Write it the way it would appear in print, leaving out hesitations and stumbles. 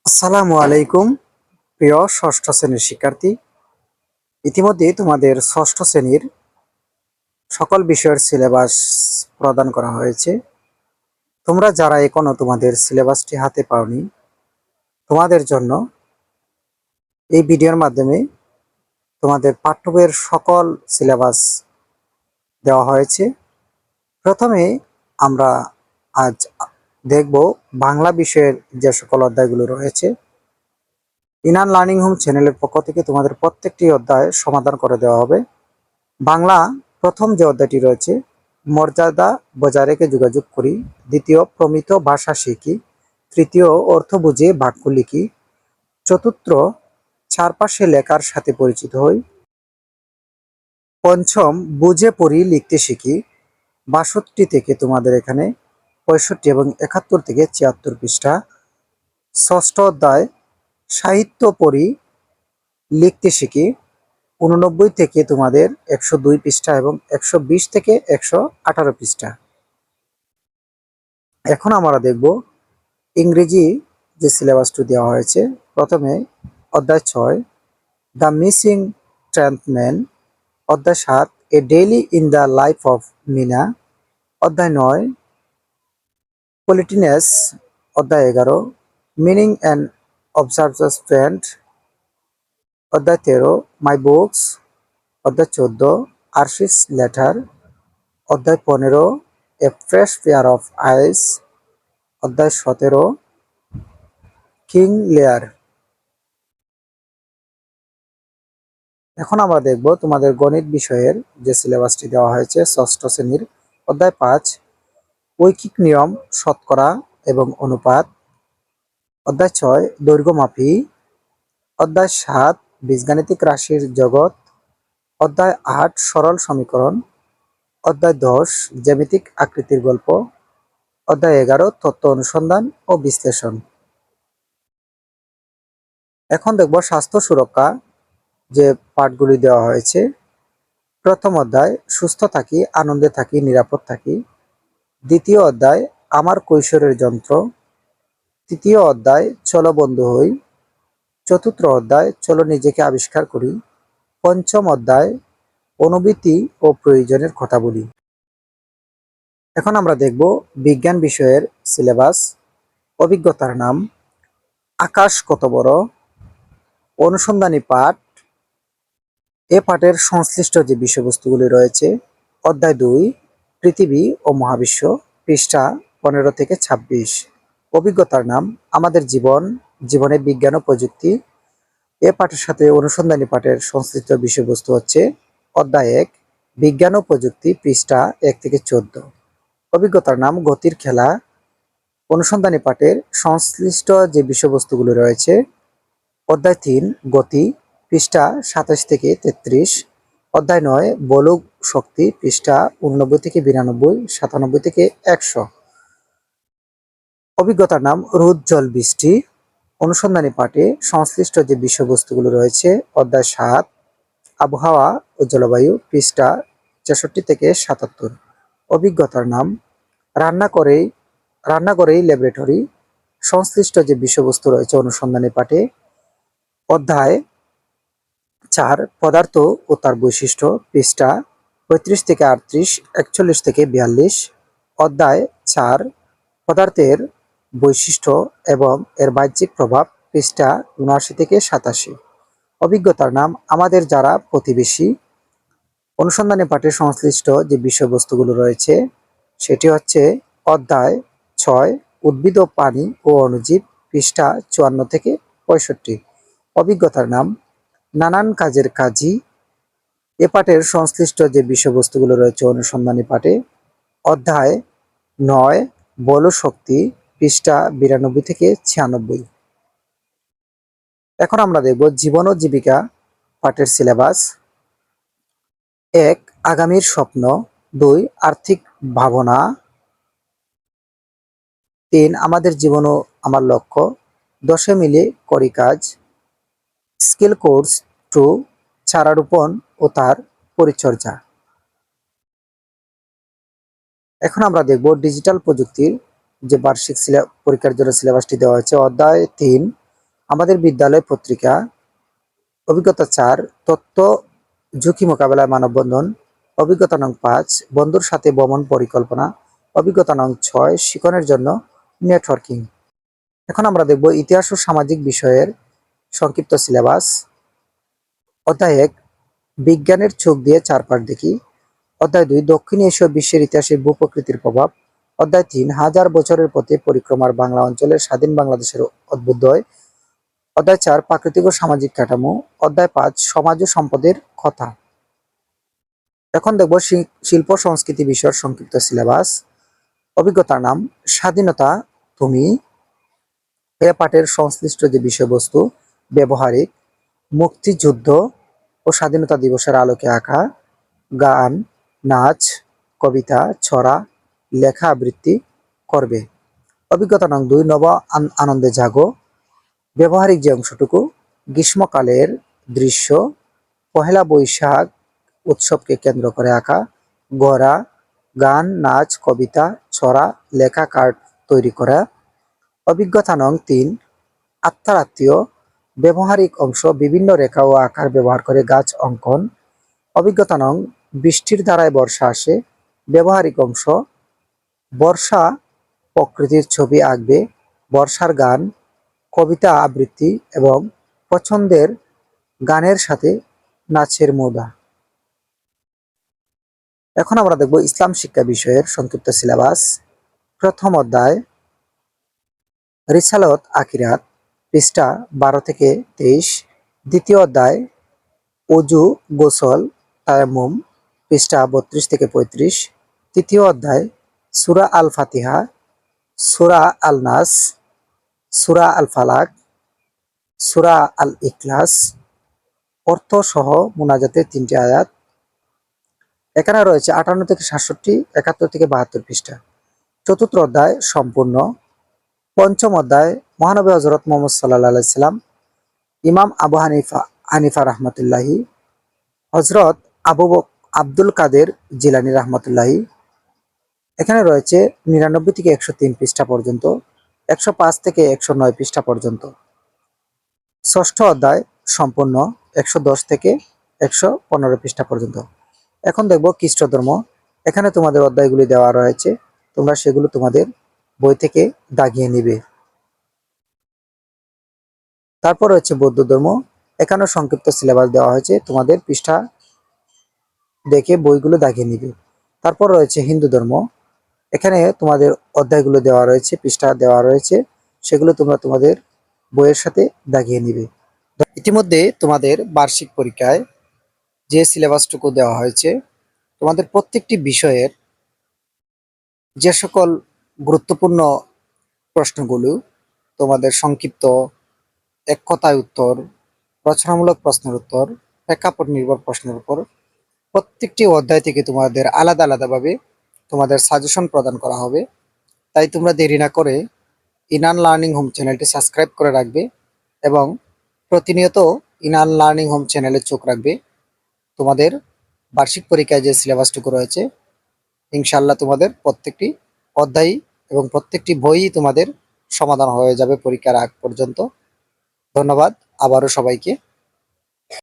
আসসালামু আলাইকুম প্রিয় ষষ্ঠ শ্রেণীর শিক্ষার্থী। ইতিমধ্যে তোমাদের ষষ্ঠ শ্রেণীর সকল বিষয়ের সিলেবাস প্রদান করা হয়েছে। তোমরা যারা এখনো তোমাদের সিলেবাসটি হাতে পাওনি, তোমাদের জন্য এই ভিডিওর মাধ্যমে তোমাদের পাঠ্য বইয়ের সকল সিলেবাস দেওয়া হয়েছে। প্রথমে আমরা আজ দেখব বাংলা বিষয়ের যে সকল অধ্যায়গুলো রয়েছে। ইনার লার্নিং হোম চ্যানেলের পক্ষ থেকে তোমাদের প্রত্যেকটি অধ্যায় সমাধান করে দেওয়া হবে। বাংলা প্রথম যে অধ্যায়টি রয়েছে, মর্যাদা বজায় রেখে যোগাযোগ করি। দ্বিতীয়, প্রমিত ভাষা শিখি। তৃতীয়, অর্থ বুঝে বাক্য লিখি। চতুর্থ, চারপাশে লেখার সাথে পরিচিত হই। পঞ্চম, বুঝে পড়ি লিখতে শিখি। ৬২ থেকে তোমাদের এখানে ৬৫ এবং ৭১ থেকে ৭৪ পৃষ্ঠা। ষষ্ঠ অধ্যায়, সাহিত্য পড়ি লিখতে শিখি। ৮৯ থেকে তোমাদের ১০২ পৃষ্ঠা এবং ১২০ থেকে ১১৮ পৃষ্ঠা। এখন আমরা দেখব ইংরেজি যে সিলেবাসটি দেওয়া হয়েছে। প্রথমে অধ্যায় ৬, দ্য মিসিং ট্রেন্থ ম্যান। অধ্যায় ৭, a daily in the life of Meena. অধ্যায় ৯, পলিটিনেস। অধ্যায় ১১, মিনিং অ্যান্ড অবজারভেন্ট। অধ্যায় ১৩, মাই বুকস। অধ্যায় ১৪, আরশিস লেটার। অধ্যায় ১৫, এ ফ্রেশ পেয়ার অফ আইস। অধ্যায় ১৭, কিং লেয়ার। এখন আমরা দেখব তোমাদের গণিত বিষয়ের যে সিলেবাসটি দেওয়া হয়েছে ষষ্ঠ শ্রেণীর। অধ্যায় ৫, ঐকিক নিয়ম, শতকরা এবং অনুপাত। অধ্যায় ৬, দৈর্ঘ্যমাপী। অধ্যায় ৭, বীজগাণিতিক রাশির জগৎ। অধ্যায় ৮, সরল সমীকরণ। অধ্যায় ১০, জ্যামিতিক আকৃতির গল্প। অধ্যায় ১১, তথ্য অনুসন্ধান ও বিশ্লেষণ। এখন দেখব স্বাস্থ্য সুরক্ষা যে পাঠগুলি দেওয়া হয়েছে। প্রথম অধ্যায়, সুস্থ থাকি, আনন্দে থাকি, নিরাপদ থাকি। দ্বিতীয় অধ্যায়, আমার কৈশোরের যন্ত্র। তৃতীয় অধ্যায়, চলো বন্ধু হই। চতুর্থ অধ্যায়, চলো নিজেকে আবিষ্কার করি। পঞ্চম অধ্যায়, অনুভূতি ও প্রয়োজনের কথা বলি। এখন আমরা দেখব বিজ্ঞান বিষয়ের সিলেবাস। অভিজ্ঞতার নাম, আকাশ কত বড়। অনুসন্ধানী পাঠ, এ পাঠের সংশ্লিষ্ট যে বিষয়বস্তুগুলি রয়েছে। অধ্যায় ২, পৃথিবী ও মহাবিশ্ব। পৃষ্ঠা ১৫ থেকে ২৬। অভিজ্ঞতার নাম, আমাদের জীবন, জীবনে বিজ্ঞান ও প্রযুক্তি। এ পাঠের সাথে অনুসন্ধানী পাঠের সংশ্লিষ্ট বিষয়বস্তু হচ্ছে অধ্যায় ১, বিজ্ঞান ও প্রযুক্তি। পৃষ্ঠা ১ থেকে ১৪। অভিজ্ঞতার নাম, গতির খেলা। অনুসন্ধানী পাঠের সংশ্লিষ্ট যে বিষয়বস্তুগুলো রয়েছে। অধ্যায় ৩, গতি। পৃষ্ঠা ২৭ থেকে ৩৩। অধ্যায় ৯, বলগ শক্তি। পৃষ্ঠা ৮৯ থেকে ৯২, ৯৭ থেকে ১০০। অভিজ্ঞতার নাম, রোদ, জল, বৃষ্টি। অনুসন্ধানী পাঠে সংশ্লিষ্ট যে বিষয়বস্তুগুলো রয়েছে। অধ্যায় ৭, আবহাওয়া ও জলবায়ু। পৃষ্ঠা ৬৬ থেকে ৭৭। অভিজ্ঞতার নাম, রান্নাঘরেই ল্যাবরেটরি। সংশ্লিষ্ট যে বিষয়বস্তু রয়েছে অনুসন্ধানী পাঠে। অধ্যায় ৪, পদার্থ ও তার বৈশিষ্ট্য। পৃষ্ঠা ৩৫ থেকে ৩৮, ৪১ থেকে ৪২। অধ্যায় ৪, পদার্থের বৈশিষ্ট্য এবং এর বাহ্যিক প্রভাব। পৃষ্ঠা ৭৯ থেকে ৮৭। অভিজ্ঞতার নাম, আমাদের যারা প্রতিবেশী। অনুসন্ধানী পাঠের সংশ্লিষ্ট যে বিষয়বস্তুগুলো রয়েছে সেটি হচ্ছে অধ্যায় ৬, উদ্ভিদ ও প্রাণী ও অণুজীব। পৃষ্ঠা ৫৪ থেকে ৬৫। অভিজ্ঞতার নাম, নানান কাজের কাজী। এ পাঠের সংশ্লিষ্ট যে বিষয়বস্তুগুলো রয়েছে অনুসন্ধানী পাঠে। অধ্যায় ৯, বল ও শক্তি। পৃষ্ঠা ৯২ থেকে ৯৬। এখন আমরা দেখব জীবন ও জীবিকা পাঠের সিলেবাস। ১, আগামীর স্বপ্ন। ২, আর্থিক ভাবনা। ৩, আমাদের জীবন ও আমার লক্ষ্য। ১০ মিলে করি কাজ। স্কিল কোর্স 2, চারা রোপণ ও তার পরিচর্যা। এখন আমরা দেখব ডিজিটাল প্রযুক্তির যে বার্ষিক পরীক্ষার জন্য সিলেবাসটি দেওয়া হয়েছে। অধ্যায় ৩, আমাদের বিদ্যালয় পত্রিকা। অভিজ্ঞতা 4, তথ্য ঝুঁকি মোকাবেলায় মানববন্ধন। অভিজ্ঞতা নং 5, বন্ধুর সাথে ভ্রমণ পরিকল্পনা। অভিজ্ঞতা নং 6, শিক্ষণের জন্য নেটওয়ার্কিং। এখন আমরা দেখব ইতিহাস ও সামাজিক বিষয়ের সংক্ষিপ্ত সিলেবাস। অধ্যায় 1, বিজ্ঞানের চোখ দিয়ে চারপাশ দেখি। অধ্যায় 2, দক্ষিণ এশীয় বিশ্বের ইতিহাসে ভূপ্রকৃতির প্রভাব। অধ্যায় 3, হাজার বছরের পথে পরিক্রমার বাংলা অঞ্চলের স্বাধীন বাংলাদেশের অভ্যুদয়। অধ্যায় 4, প্রাকৃতিক ও সামাজিক কাঠামো। অধ্যায় 5, সমাজ ও সম্পদের কথা। এখন দেখব শিল্প সংস্কৃতি বিষয়ের সংক্ষিপ্ত সিলেবাস। অভিজ্ঞতার নাম স্বাধীনতা তুমি। এ পাঠের সংশ্লিষ্ট যে বিষয়বস্তু: ব্যবহারিক, মুক্তিযুদ্ধ ও স্বাধীনতা দিবসের আলোকে আঁকা, গান, নাচ, কবিতা, ছড়া, লেখা আবৃত্তি করবে। অভিজ্ঞতা নং 2, নব আনন্দে জাগো। ব্যবহারিক যে অংশটুকু: গ্রীষ্মকালের দৃশ্য, পহেলা বৈশাখ উৎসবকে কেন্দ্র করে আঁকা, গড়া, গান, নাচ, কবিতা, ছড়া, লেখা, কার্ড তৈরি করা। অভিজ্ঞতা নং 3, আত্মার আত্মীয়। ব্যবহারিক অংশ: বিভিন্ন রেখা ও আকার ব্যবহার করে গাছ অঙ্কন। অভিজ্ঞতা নং, বৃষ্টির ধারায় বর্ষা আসে। ব্যবহারিক অংশ: বর্ষা প্রকৃতির ছবি আঁকবে, বর্ষার গান, কবিতা আবৃত্তি এবং পছন্দের গানের সাথে নাচের মুদ্রা। এখন আমরা দেখব ইসলাম শিক্ষা বিষয়ের সংক্ষিপ্ত সিলেবাস। প্রথম অধ্যায় রিসালত আকিরাত, পৃষ্ঠা 12 থেকে 23। দ্বিতীয় অধ্যায় অজু, গোসল, তায়াম্মুম, পৃষ্ঠা 32 থেকে 35। তৃতীয় অধ্যায় সূরা আল ফাতিহা, সূরা আল নাস, সূরা আল ফালাক, সূরা আল ইখলাস, অর্থ সহ মুনাজাতের 3টি আয়াত। এখানে রয়েছে 58 থেকে 67, 71 থেকে 72 পৃষ্ঠা। চতুর্থ অধ্যায় সম্পূর্ণ। পঞ্চম অধ্যায় মহানবী হযরত মুহাম্মদ সাল্লাল্লাহু আলাইহি সাল্লাম, ইমাম আবু হানিফা রহমতুল্লাহি, হযরত আব্দুল কাদের জিলানী রহমতুল্লাহি। এখানে রয়েছে 99 থেকে 103 পৃষ্ঠা পর্যন্ত, 105 থেকে 109 পৃষ্ঠা পর্যন্ত। ষষ্ঠ অধ্যায় সম্পূর্ণ, 110 থেকে 115 পৃষ্ঠা পর্যন্ত। এখন দেখব খ্রিস্ট ধর্ম। এখানে তোমাদের অধ্যায়গুলি দেওয়া রয়েছে, তোমরা সেগুলো তোমাদের বই থেকে দাগিয়ে নিবে। তারপর রয়েছে বৌদ্ধ ধর্ম। এখানেও সংক্ষিপ্ত সিলেবাস দেওয়া হয়েছে, তোমাদের পৃষ্ঠা দেখে বইগুলো দাগিয়ে নিবে। তারপর রয়েছে হিন্দু ধর্ম। এখানে তোমাদের অধ্যায়গুলো দেওয়া রয়েছে, পৃষ্ঠা দেওয়া রয়েছে, সেগুলো তোমরা তোমাদের বইয়ের সাথে দাগিয়ে নিবে। ইতিমধ্যে তোমাদের বার্ষিক পরীক্ষায় যে সিলেবাসটুকু দেওয়া হয়েছে, তোমাদের প্রত্যেকটি বিষয়ের যে সকল গুরুত্বপূর্ণ প্রশ্নগুলো, তোমাদের সংক্ষিপ্ত, এক কথায় উত্তর, রচনামূলক প্রশ্নের উত্তর, প্রেক্ষাপট নির্ভর প্রশ্নের উপর প্রত্যেকটি অধ্যায় থেকে তোমাদের আলাদা আলাদাভাবে তোমাদের সাজেশন প্রদান করা হবে। তাই তোমরা দেরি না করে ইনান লার্নিং হোম চ্যানেলটি সাবস্ক্রাইব করে রাখবে এবং প্রতিনিয়ত ইনান লার্নিং হোম চ্যানেলে চোখ রাখবে। তোমাদের বার্ষিক পরীক্ষায় যে সিলেবাসটুকু রয়েছে, ইনশাআল্লাহ তোমাদের প্রত্যেকটি অধ্যায় এবং প্রত্যেকটি বই তোমাদের সমাধান হয়ে যাবে পরীক্ষার আগ পর্যন্ত। ধন্যবাদ আবারও সবাইকে।